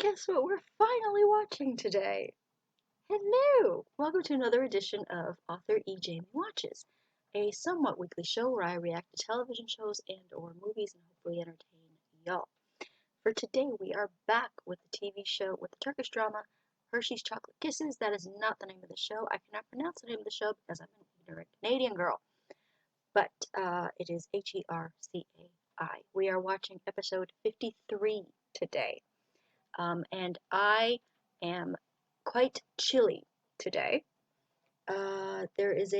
Guess what we're finally watching today? Hello! Welcome to another edition of Author E. Jamie Watches, a somewhat weekly show where I react to television shows and or movies and hopefully entertain y'all. For today, we are back with the TV show, with the Turkish drama, Hershey's Chocolate Kisses. That is not the name of the show. I cannot pronounce the name of the show because I'm an ignorant Canadian girl. But it is Hercai. We are watching episode 53 today. And I am quite chilly today. There is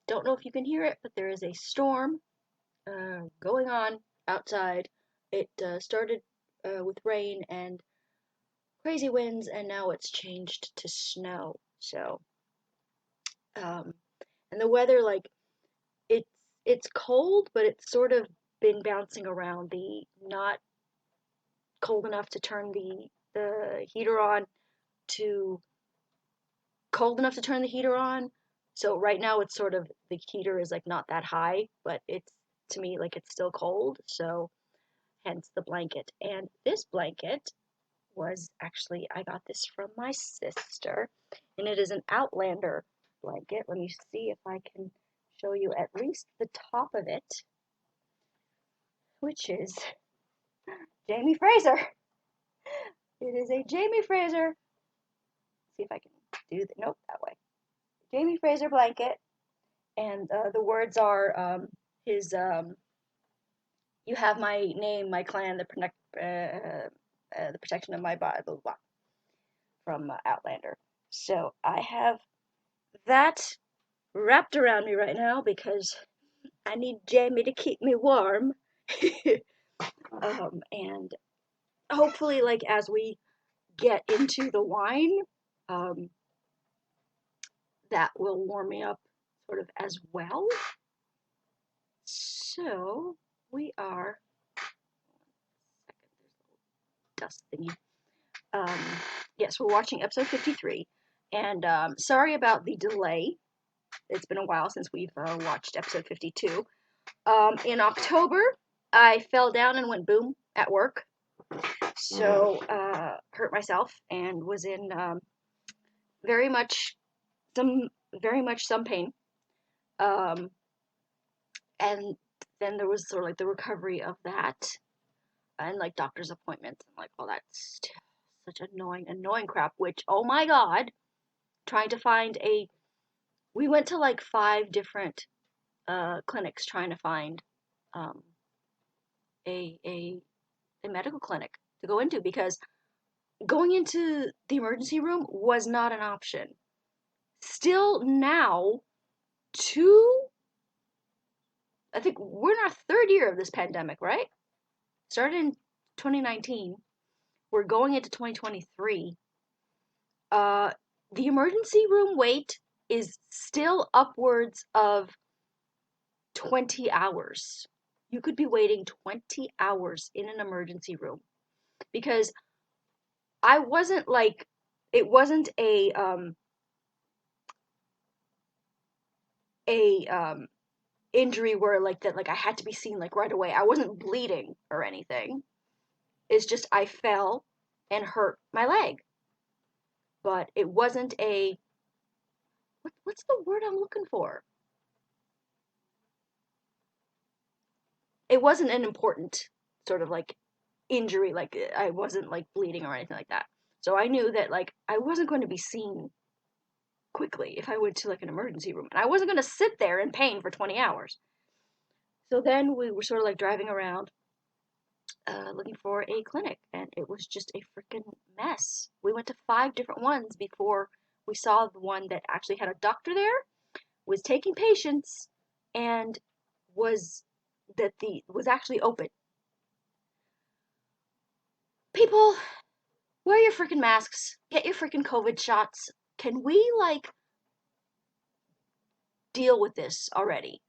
don't know if you can hear it, but there is a storm going on outside. It started with rain and crazy winds, and now it's changed to snow. So, um, and the weather, like, it's it's cold, but it's sort of been bouncing around the not cold enough to turn the heater on to cold enough to turn the heater on. So right now it's sort of the heater is like not that high, but it's to me like it's still cold. So hence the blanket. And this blanket was actually I got this from my sister, and it is an Outlander blanket. Let me see if I can show you at least the top of it, which is Jamie Fraser. It is a Jamie Fraser. See if I can do the nope that way. Jamie Fraser blanket. And the words are his "You have my name, my clan, the protection of my body," blah, blah, blah, from Outlander. So I have that wrapped around me right now because I need Jamie to keep me warm. And hopefully, like as we get into the wine, um, that will warm me up sort of as well. So we are. Dust thingy. Um, yes, we're watching episode 53, and sorry about the delay. It's been a while since we've watched episode 52. In October, I fell down and went boom at work, so hurt myself and was in very much some some pain. Um, and then there was sort of like the recovery of that, and like doctor's appointments and like all that such annoying crap. Which oh my god, trying to find a we went to like 5 different clinics trying to find um, a, a a medical clinic to go into because going into the emergency room was not an option. Still now, two I think we're in our third year of this pandemic, right? Started in 2019. We're going into 2023. Uh, the emergency room wait is still upwards of 20 hours. You could be waiting 20 hours in an emergency room because I wasn't like it wasn't a injury where like that like I had to be seen like right away. I wasn't bleeding or anything. It's just I fell and hurt my leg. But it wasn't a what's the word I'm looking for? It wasn't an important sort of like injury, like I wasn't like bleeding or anything like that. So I knew that like I wasn't going to be seen quickly if I went to like an emergency room. And I wasn't going to sit there in pain for 20 hours. So then we were sort of like driving around looking for a clinic, and it was just a freaking mess. We went to 5 different ones before we saw the one that actually had a doctor there, was taking patients, and was was actually open. People, wear your freaking masks. Get your freaking COVID shots. Can we like deal with this already?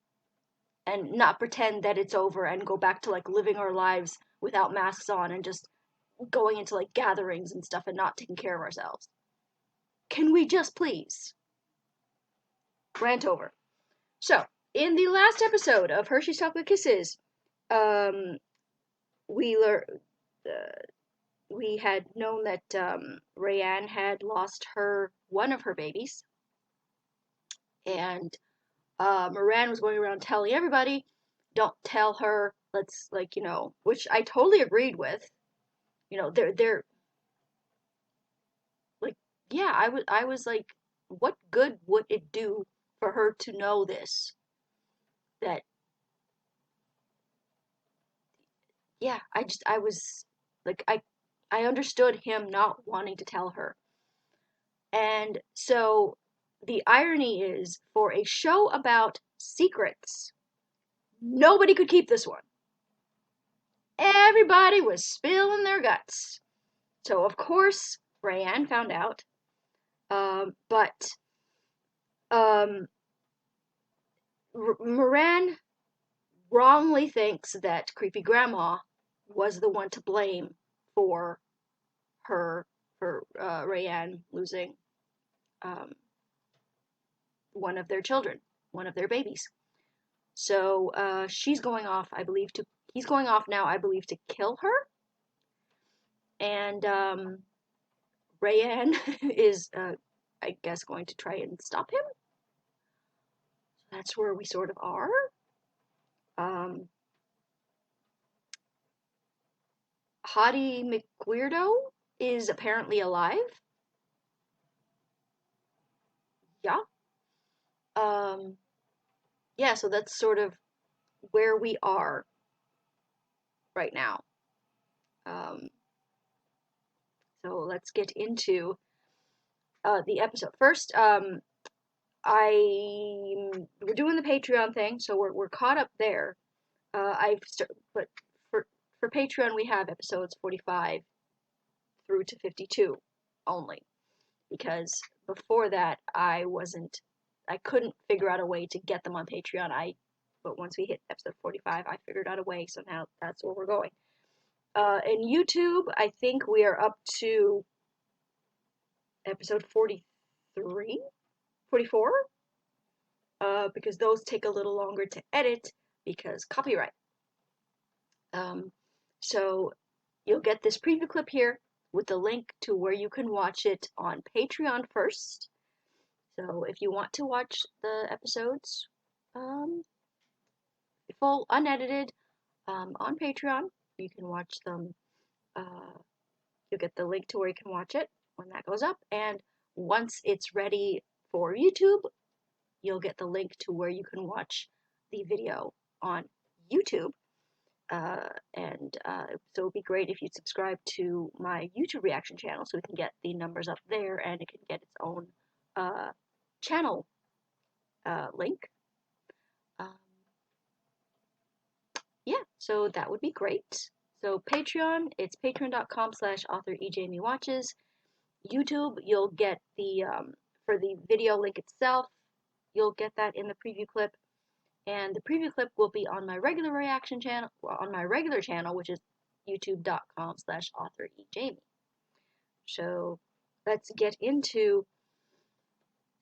And not pretend that it's over and go back to like living our lives without masks on and just going into like gatherings and stuff and not taking care of ourselves. Can we just please rant over? So, in the last episode of Hershey's Chocolate Kisses, um, we learned we had known that Reyyan had lost one of her babies, and Miran was going around telling everybody, "Don't tell her. Let's like which I totally agreed with. They're like, yeah, I was like, what good would it do for her to know this? That yeah, I was like I understood him not wanting to tell her. And so the irony is, for a show about secrets, nobody could keep this one. Everybody was spilling their guts. So of course Rayanne found out. But um, Moran wrongly thinks that creepy grandma was the one to blame for her for Rayanne losing um, one of their children, one of their babies. So she's going off, I believe, to he's going off now, I believe, to kill her. And Rayanne is, I guess, going to try and stop him. That's where we sort of are. Um, Hottie McWeirdo is apparently alive. Yeah. Um, yeah, so that's sort of where we are right now. Um, so let's get into the episode. First, we're doing the Patreon thing, so we're caught up there. But for Patreon we have episodes 45 through to 52 only, because before that I couldn't figure out a way to get them on Patreon. But once we hit episode 45, I figured out a way, so now that's where we're going. In YouTube, I think we are up to episode 43, 44, because those take a little longer to edit because copyright. Um, so you'll get this preview clip here with the link to where you can watch it on Patreon first. So if you want to watch the episodes um, full, unedited, on Patreon, you can watch them. You'll get the link to where you can watch it when that goes up. And once it's ready for YouTube, you'll get the link to where you can watch the video on YouTube. So it would be great if you'd subscribe to my YouTube reaction channel so we can get the numbers up there and it can get its own channel link. Um, yeah, so that would be great. So Patreon, it's patreon.com/author YouTube, you'll get for the video link itself, you'll get that in the preview clip. And the preview clip will be on my regular reaction channel, on my regular channel, which is youtube.com/author So let's get into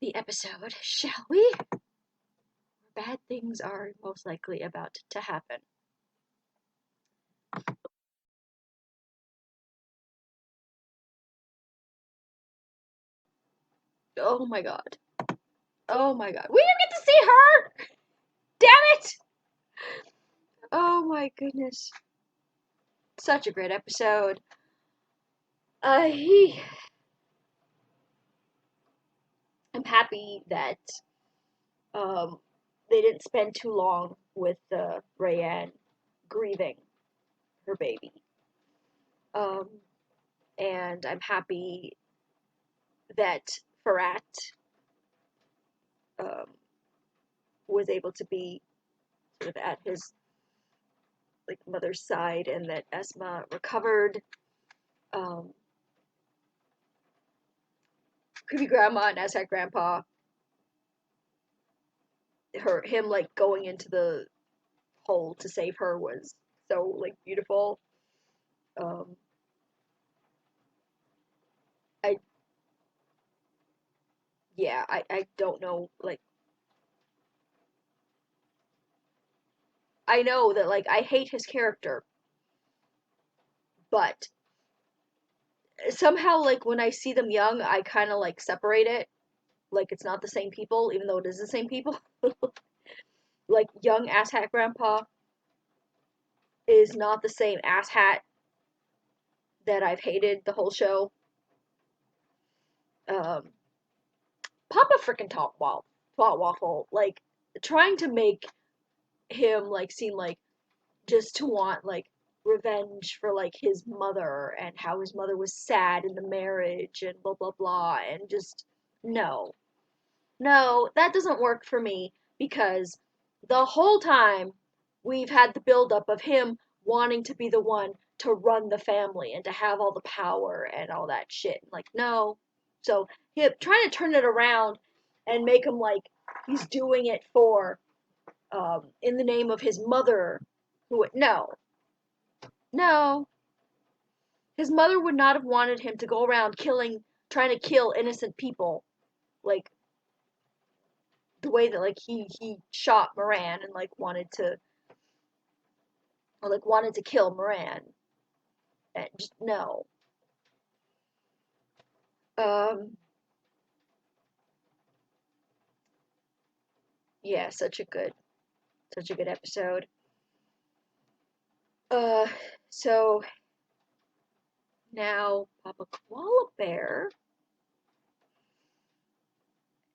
the episode, shall we? Bad things are most likely about to happen. Oh my god. Oh my god. We didn't get to see her! Damn it! Oh my goodness. Such a great episode. I'm happy that they didn't spend too long with Reyyan grieving her baby. Um, and I'm happy that Farhat um, was able to be sort of at his mother's side, and that Esma recovered. Um, Creepy grandma and Aztec grandpa, him going into the hole to save her was so beautiful. Um, I yeah, I don't know, I know that I hate his character, but somehow, like, when I see them young, I kind of, like, separate it. Like, it's not the same people, even though it is the same people. Like, young asshat grandpa is not the same asshat that I've hated the whole show. Um, Papa freaking Twat Waffle, like, trying to make him, like, seem like just to want, like, revenge for, like, his mother and how his mother was sad in the marriage and blah blah blah, and just, no. No, that doesn't work for me, because the whole time we've had the buildup of him wanting to be the one to run the family and to have all the power and all that shit. Like, no. So, him trying to turn it around and make him like he's doing it for, in the name of his mother, who, no. No. His mother would not have wanted him to go around trying to kill innocent people. Like, the way that, like, he shot Miran and, like, wanted to kill Miran. And just, no. Um, yeah, such a good episode. Uh, so now Papa Koala Bear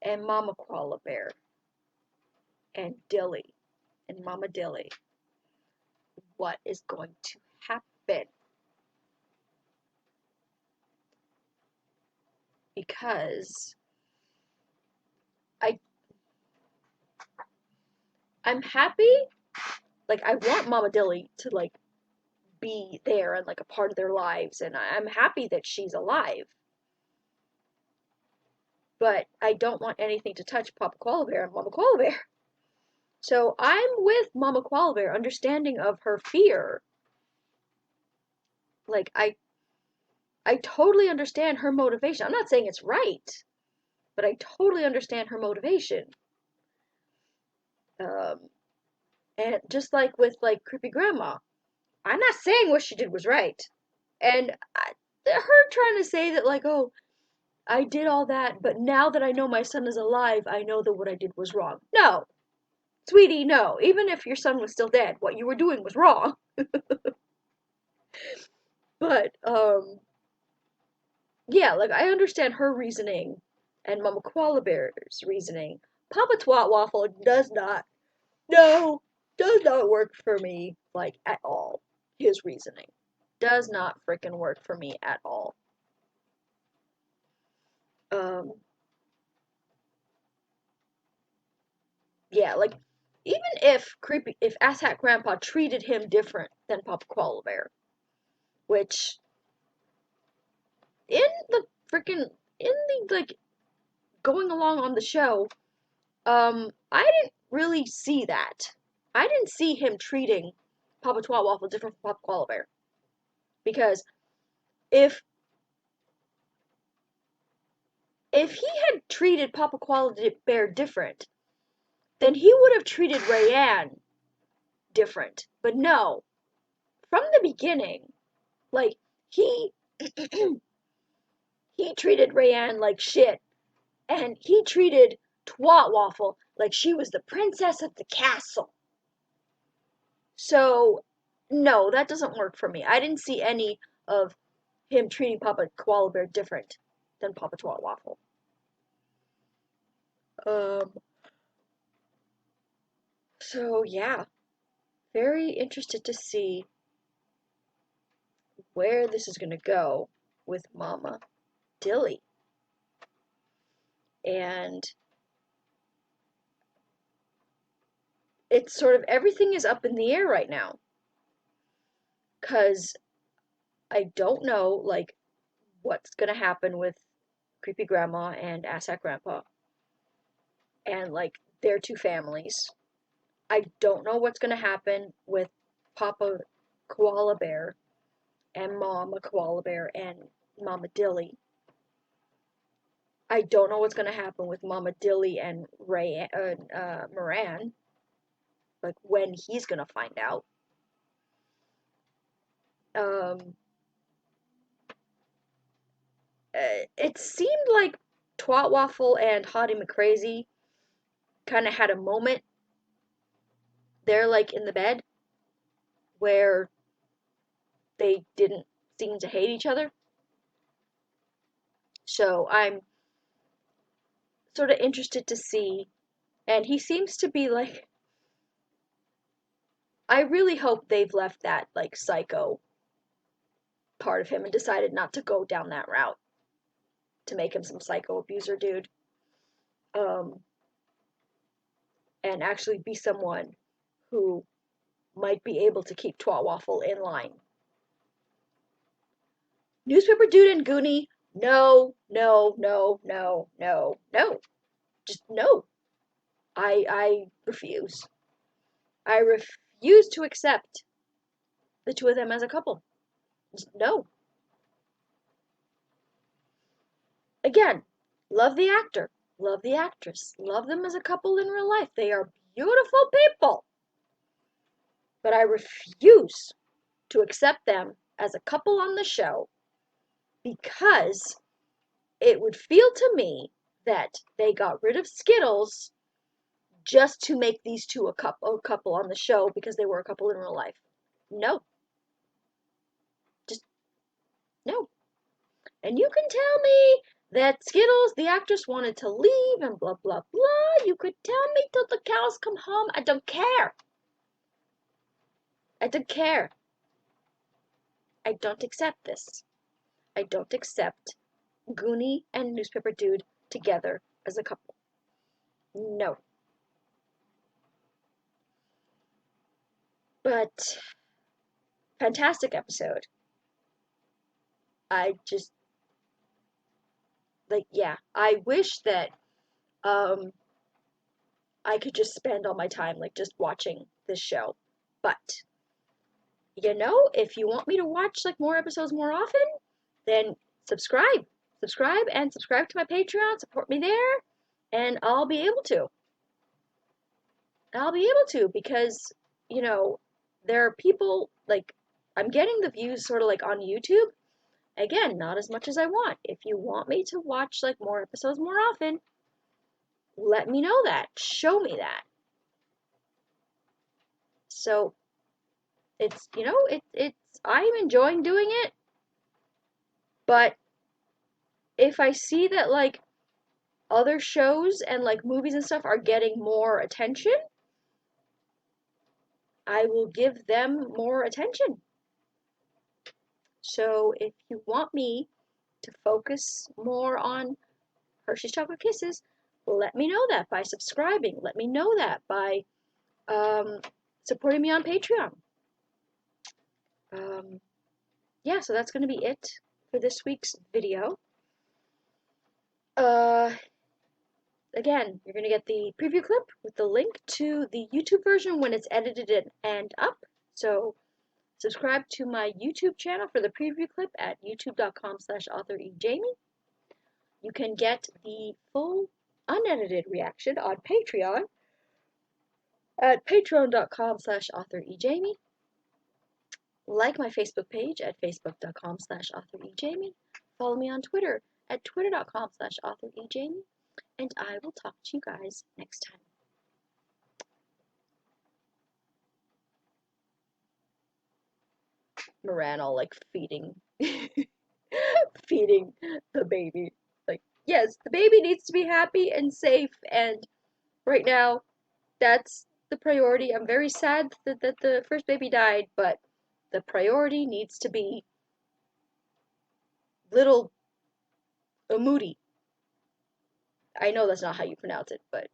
and Mama Koala Bear and Dilly and Mama Dilly. What is going to happen? Because I I'm happy. Like, I want Mama Dilly to, like, be there and, like, a part of their lives, and I'm happy that she's alive. But I don't want anything to touch Papa Koala Bear and Mama Koala Bear. So I'm with Mama Koala Bear, understanding of her fear. Like, I totally understand her motivation. I'm not saying it's right, but I totally understand her motivation. Um, and just like with, like, Creepy Grandma, I'm not saying what she did was right. And her trying to say that, like, oh, I did all that, but now that I know my son is alive, I know that what I did was wrong. No, sweetie, no. Even if your son was still dead, what you were doing was wrong. But, yeah, like, I understand her reasoning and Mama Koala Bear's reasoning. Papa Twat Waffle no, does not work for me, like, at all. His reasoning does not frickin' work for me at all. Um, yeah, like, even if Asshat Grandpa treated him different than Papa Koala Bear, which, in the frickin', in the, like, going along on the show, I didn't really see that. I didn't see him treating Papa Twat Waffle different from Papa Koala Bear. Because if he had treated Papa Koala Bear different, then he would have treated Reyyan different. But no, from the beginning, like, he he treated Reyyan like shit, and he treated Twat Waffle like she was the princess of the castle. So, no, that doesn't work for me. I didn't see any of him treating Papa Koala Bear different than Papa Twat Waffle. Um, so yeah, very interested to see where this is gonna go with Mama Dilly. And it's sort of, everything is up in the air right now. Cause I don't know, like, what's gonna happen with Creepy Grandma and Asshat Grandpa. And, like, their two families. I don't know what's gonna happen with Papa Koala Bear and Mama Koala Bear and Mama Dilly. I don't know what's gonna happen with Mama Dilly and Miran. Like, when he's gonna find out. Um, it seemed like Twat Waffle and Hottie McCrazy kind of had a moment there, like in the bed, where they didn't seem to hate each other. So I'm sort of interested to see, and he seems to be like, I really hope they've left that like psycho part of him and decided not to go down that route to make him some psycho abuser dude. And actually be someone who might be able to keep Twat Waffle in line. Newspaper Dude and Goonie, no, no, no, no, no, no. Just no. I refuse. I refuse to accept the two of them as a couple. Just no. Again, love the actor, love the actress, love them as a couple in real life. They are beautiful people. But I refuse to accept them as a couple on the show because it would feel to me that they got rid of Skittles just to make these two a couple on the show because they were a couple in real life. No. Just no. And you can tell me that Skittles, the actress, wanted to leave and blah, blah, blah. You could tell me till the cows come home. I don't care. I don't care. I don't accept this. I don't accept Goonie and Newspaper Dude together as a couple. No. But fantastic episode. I just like, yeah, I wish that um I could just spend all my time like just watching this show. But you know, if you want me to watch like more episodes more often, then subscribe. Subscribe to my Patreon, support me there, and I'll be able to. I'll be able to because, you know, there are people like I'm getting the views sort of like on YouTube. Again, not as much as I want. If you want me to watch like more episodes more often, let me know that. Show me that. So it's, you know, it's I'm enjoying doing it, but if I see that like other shows and like movies and stuff are getting more attention, I will give them more attention. So if you want me to focus more on Hershey's Chocolate Kisses, let me know that by subscribing. Let me know that by supporting me on Patreon. Yeah, so that's going to be it for this week's video. Again, you're going to get the preview clip with the link to the YouTube version when it's edited and up. So subscribe to my YouTube channel for the preview clip at youtube.com/authorejamie. You can get the full unedited reaction on Patreon at patreon.com/authorejamie. Like my Facebook page at facebook.com/authorejamie. Follow me on Twitter at twitter.com/authorejamie. And I will talk to you guys next time. Miran all like feeding feeding the baby. Like, yes, the baby needs to be happy and safe, and right now that's the priority. I'm very sad that the first baby died, but the priority needs to be little Moody. I know that's not how you pronounce it, but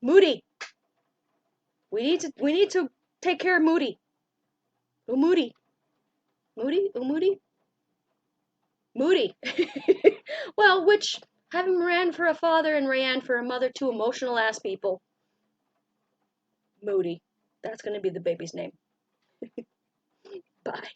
Moody. We need to take care of Moody. Moody. Moody. Moody. Well, which having Miran for a father and Reyyan for a mother, two emotional ass people. Moody. That's gonna be the baby's name. Bye.